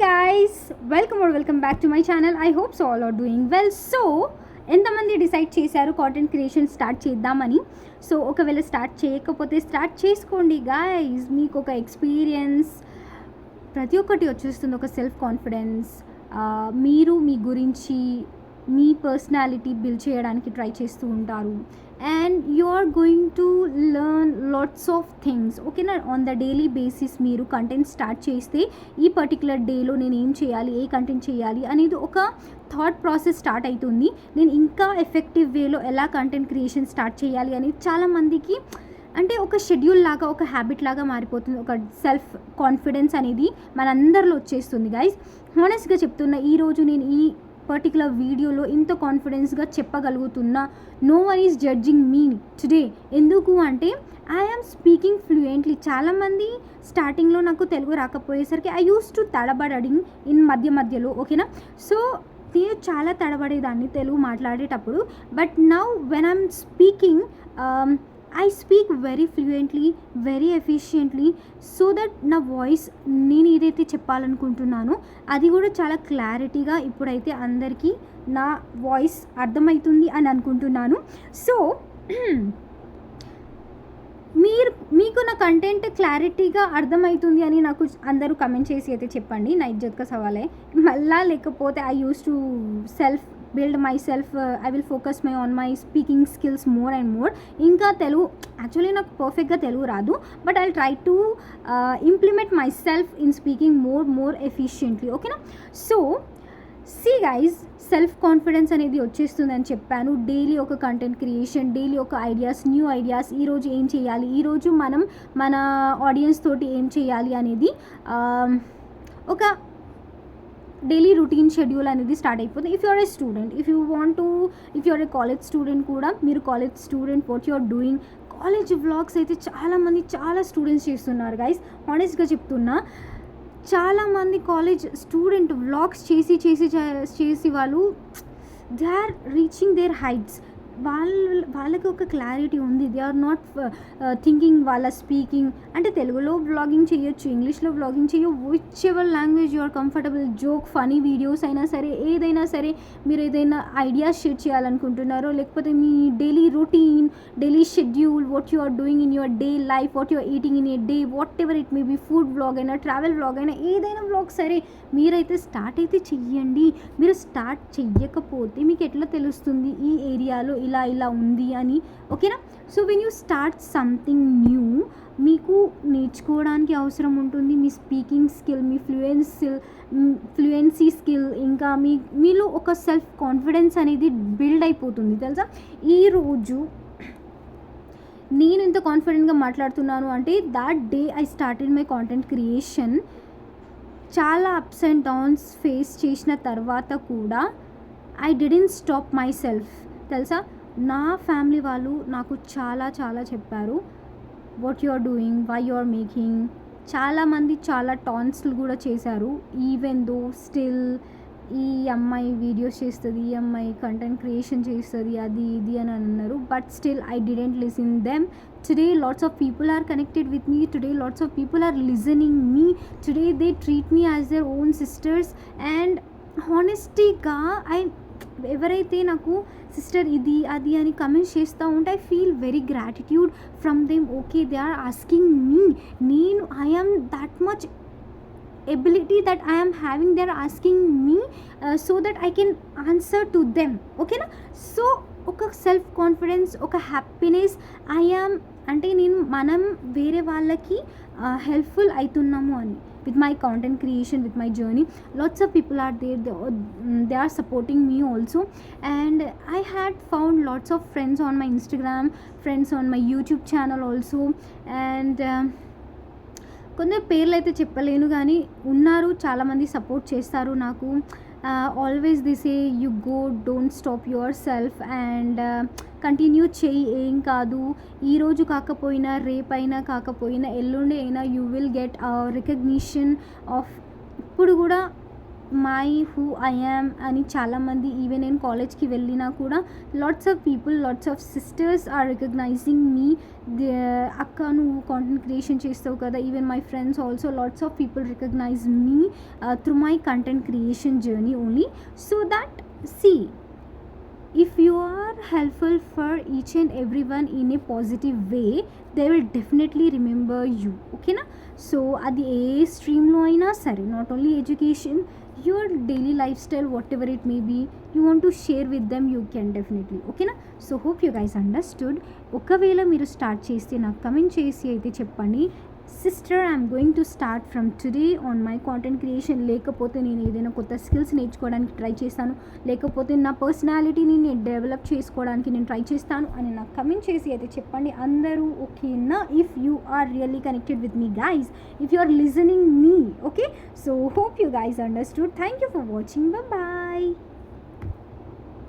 guys, welcome back to my channel. I hope so all are doing well. So ఎంతమంది decide చేశారు content creation start చేద్దామని? So ఒకవేళ start చేయకపోతే start చేసుకోండి guys. మీకు ఒక ఎక్స్పీరియన్స్ ప్రతి ఒక్కటి వచ్చేస్తుంది, ఒక సెల్ఫ్ కాన్ఫిడెన్స్. మీరు మీ గురించి మీ పర్సనాలిటీ బిల్డ్ చేయడానికి ట్రై చేస్తూ ఉంటారు and you are going to learn lots of things. ఓకేనా? ఆన్ ద డైలీ బేసిస్ మీరు కంటెంట్ స్టార్ట్ చేస్తే ఈ పర్టికులర్ డేలో నేను ఏం చేయాలి, ఏ కంటెంట్ చేయాలి అనేది ఒక థాట్ ప్రాసెస్ స్టార్ట్ అవుతుంది. నేను ఇంకా ఎఫెక్టివ్ వేలో ఎలా కంటెంట్ క్రియేషన్ స్టార్ట్ చేయాలి అనేది చాలామందికి అంటే ఒక షెడ్యూల్ లాగా, ఒక హ్యాబిట్ లాగా మారిపోతుంది. ఒక సెల్ఫ్ కాన్ఫిడెన్స్ అనేది మనందరిలో వచ్చేస్తుంది గైస్. హానెస్ట్గా చెప్తున్నా, ఈరోజు నేను ఈ పర్టికులర్ వీడియోలో ఇంత కాన్ఫిడెన్స్గా చెప్పగలుగుతున్నా. No one is judging me today. ఎందుకు అంటే ఐ ఆమ్ స్పీకింగ్ ఫ్లూయెంట్లీ. చాలామంది స్టార్టింగ్లో నాకు తెలుగు రాకపోయేసరికి ఐ యూస్ టు తడబడింగ్ ఇన్ మధ్యలో. ఓకేనా? సో నేను చాలా తడబడేదాన్ని తెలుగు మాట్లాడేటప్పుడు. But now when I'm speaking I speak very fluently, very efficiently, so that నా వాయిస్ నేను ఏదైతే చెప్పాలనుకుంటున్నానో అది కూడా చాలా క్లారిటీగా ఇప్పుడైతే అందరికీ నా వాయిస్ అర్థమవుతుంది అని అనుకుంటున్నాను. సో మీకు నా కంటెంట్ క్లారిటీగా అర్థమవుతుంది అని నాకు అందరూ కమెంట్ చేసి అయితే చెప్పండి. నా ఇజ్జత్కా సవాలే మళ్ళా. లేకపోతే I use to self build myself, I will focus on my speaking skills more and more. ఇంకా తెలుగు యాక్చువల్లీ నాకు పర్ఫెక్ట్గా తెలుగు రాదు, but I try to implement my self in speaking more efficiently. ఓకేనా? So see guys, self confidence అనేది వచ్చేస్తుందని చెప్పాను. Daily ఒక కంటెంట్ క్రియేషన్, డైలీ ఒక ఐడియాస్, న్యూ ఐడియాస్. ఈరోజు ఏం చేయాలి, ఈరోజు మనం మన ఆడియన్స్ తోటి ఏం చేయాలి అనేది ఒక డైలీ రొటీన్ షెడ్యూల్ అనేది స్టార్ట్ అయిపోతుంది. If you're a student, if you're a college student కూడా, మీరు college student what you're doing. College vlogs అయితే చాలా స్టూడెంట్స్ చేస్తున్నారు గైస్. హానెస్ట్గా చెప్తున్నా, చాలామంది కాలేజ్ స్టూడెంట్ వ్లాగ్స్ చేసి వాళ్ళు they are reaching their heights. వాళ్ళకి ఒక క్లారిటీ ఉంది. దే ఆర్ నాట్ థింకింగ్ వాళ్ళ స్పీకింగ్ అంటే తెలుగులో వ్లాగింగ్ చేయొచ్చు, ఇంగ్లీష్లో వ్లాగింగ్ చేయొచ్చు, whichever language you are comfortable. Joke, funny videos అయినా సరే, ఏదైనా సరే, మీరు ఏదైనా ఐడియాస్ షేర్ చేయాలనుకుంటున్నారో, లేకపోతే మీ daily routine, daily schedule, what you are doing in your day life, what you are eating in a day, whatever it may be, food vlog అయినా, ట్రావెల్ వ్లాగ్ అయినా, ఏదైనా వ్లాగ్ సరే, మీరైతే start అయితే చెయ్యండి. మీరు స్టార్ట్ చెయ్యకపోతే మీకు ఎట్లా తెలుస్తుంది ఈ ఏరియాలో ఇలా ఉంది అని? ఓకేనా? So when you start something new, మీకు నేర్చుకోవడానికి అవసరం ఉంటుంది. మీ స్పీకింగ్ స్కిల్, మీ ఫ్లూయెన్సీ స్కిల్, ఇంకా మీలో ఒక సెల్ఫ్ కాన్ఫిడెన్స్ అనేది బిల్డ్ అయిపోతుంది. తెలుసా? ఈరోజు నేను ఇంత కాన్ఫిడెంట్గా మాట్లాడుతున్నాను అంటే that day I started my content creation. చాలా అప్స్ అండ్ డౌన్స్ ఫేస్ చేసిన తర్వాత కూడా I didn't stop myself. తెలుసా? నా ఫ్యామిలీ వాళ్ళు నాకు చాలా చెప్పారు, what you are doing, why you are making. చాలామంది చాలా టాన్స్లు కూడా చేశారు. ఈవెన్ దో స్టిల్ ఈ అమ్మాయి వీడియోస్ చేస్తుంది, ఈ అమ్మాయి కంటెంట్ క్రియేషన్ చేస్తుంది, అది ఇది అని అన్నారు. But still I didn't listen them. Today lots of people are connected with me. Today lots of people are listening me. Today they treat me as their own sisters. And honestly-గా ఎవరైతే నాకు sister ఇది అది అని comments చేస్తూ ఉంటే I feel very gratitude from them. Okay, they are asking me. I am that much ability that I am having. they are asking me so that I can answer to them. okay na? So ఒక self confidence, ఒక happiness. అంటే మనం వేరే వాళ్ళకి helpful అవుతున్నాము అని with my content creation, with my journey. Lots of people are there, they are supporting me also. And I had found lots of friends on my Instagram, friends on my YouTube channel also. And కొందరు పేర్లు అయితే చెప్పలేను, కానీ ఉన్నారు, చాలామంది support చేస్తారు నాకు. Always this A you go, don't stop your self and continue చెయ్యి. ఏం కాదు, ఈరోజు కాకపోయినా, రేపైనా కాకపోయినా, ఎల్లుండి అయినా you will get recognition of. ఇప్పుడు కూడా మై హూ ఐ యామ్ అని చాలామంది ఈవెన్ నేను కాలేజ్కి వెళ్ళినా కూడా lots of people, lots of sisters are recognizing me. అక్క నువ్వు కాంటెంట్ క్రియేషన్ చేస్తావు కదా. Even my friends also lots of people recognize me through my content creation journey only. So that see, if you are helpful for each and everyone in a positive way, they will definitely remember you. Okay na? So అది ఏ స్ట్రీమ్లో అయినా సరే, not only education, your daily lifestyle, whatever it may be, you want to share with them, you can definitely. Okay na? So hope you guys understood. ఒకవేళ మీరు start చేస్తే నాకు comment చేసి అయితే చెప్పండి, sister I'm going to start from today on my content creation. లేకపోతే నేను ఏదైనా కొత్త స్కిల్స్ నేర్చుకోవడానికి ట్రై చేస్తాను, లేకపోతే నా పర్సనాలిటీని నేను డెవలప్ చేసుకోవడానికి నేను ట్రై చేస్తాను అని నాకు కమెంట్ చేసి అయితే చెప్పండి. అందరూ ఓకేనా? If you are really connected with me guys, if you are listening me, okay. So hope you guys understood. Thank you for watching. Bye.